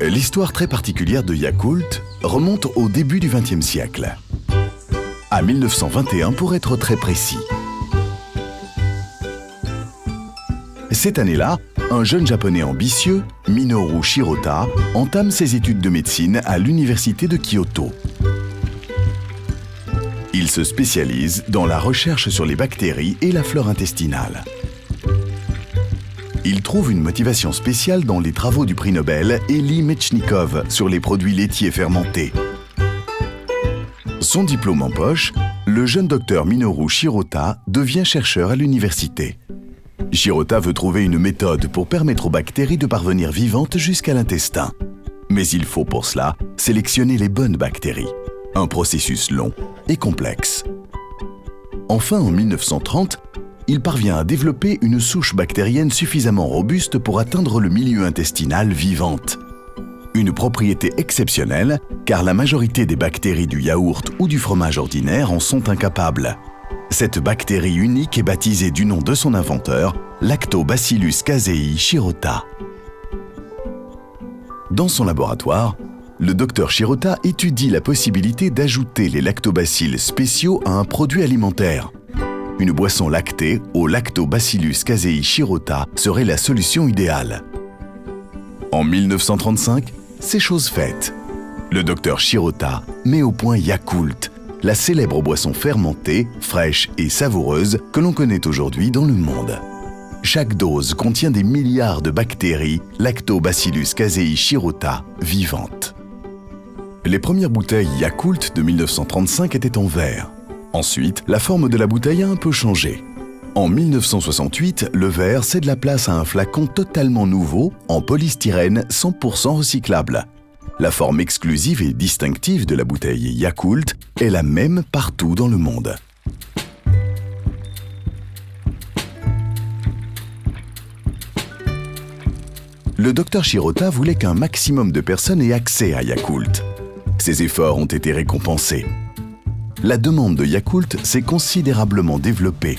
L'histoire très particulière de Yakult remonte au début du XXe siècle, à 1921 pour être très précis. Cette année-là, un jeune japonais ambitieux, Minoru Shirota, entame ses études de médecine à l'université de Kyoto. Il se spécialise dans la recherche sur les bactéries et la flore intestinale. Il trouve une motivation spéciale dans les travaux du prix Nobel Elie Metchnikov sur les produits laitiers fermentés. Son diplôme en poche, le jeune docteur Minoru Shirota devient chercheur à l'université. Shirota veut trouver une méthode pour permettre aux bactéries de parvenir vivantes jusqu'à l'intestin. Mais il faut pour cela sélectionner les bonnes bactéries. Un processus long et complexe. Enfin, en 1930, il parvient à développer une souche bactérienne suffisamment robuste pour atteindre le milieu intestinal vivante. Une propriété exceptionnelle, car la majorité des bactéries du yaourt ou du fromage ordinaire en sont incapables. Cette bactérie unique est baptisée du nom de son inventeur, Lactobacillus casei Shirota. Dans son laboratoire, le docteur Shirota étudie la possibilité d'ajouter les lactobacilles spéciaux à un produit alimentaire. Une boisson lactée au Lactobacillus casei Shirota serait la solution idéale. En 1935, c'est chose faite. Le docteur Shirota met au point Yakult, la célèbre boisson fermentée, fraîche et savoureuse que l'on connaît aujourd'hui dans le monde. Chaque dose contient des milliards de bactéries Lactobacillus casei Shirota vivantes. Les premières bouteilles Yakult de 1935 étaient en verre. Ensuite, la forme de la bouteille a un peu changé. En 1968, le verre cède la place à un flacon totalement nouveau, en polystyrène 100% recyclable. La forme exclusive et distinctive de la bouteille Yakult est la même partout dans le monde. Le docteur Shirota voulait qu'un maximum de personnes aient accès à Yakult. Ses efforts ont été récompensés. La demande de Yakult s'est considérablement développée.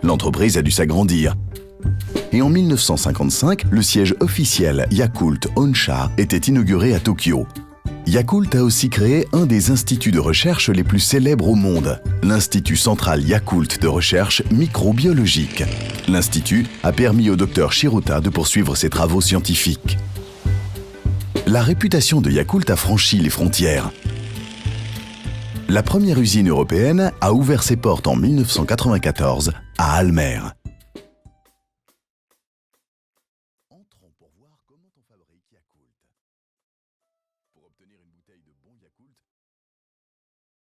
L'entreprise a dû s'agrandir. Et en 1955, le siège officiel Yakult Honsha était inauguré à Tokyo. Yakult a aussi créé un des instituts de recherche les plus célèbres au monde, l'Institut central Yakult de recherche microbiologique. L'institut a permis au docteur Shirota de poursuivre ses travaux scientifiques. La réputation de Yakult a franchi les frontières. La première usine européenne a ouvert ses portes en 1994 à Almer. Entrons pour voir comment on fabrique Yakult. Pour obtenir une bouteille de bon Yakult,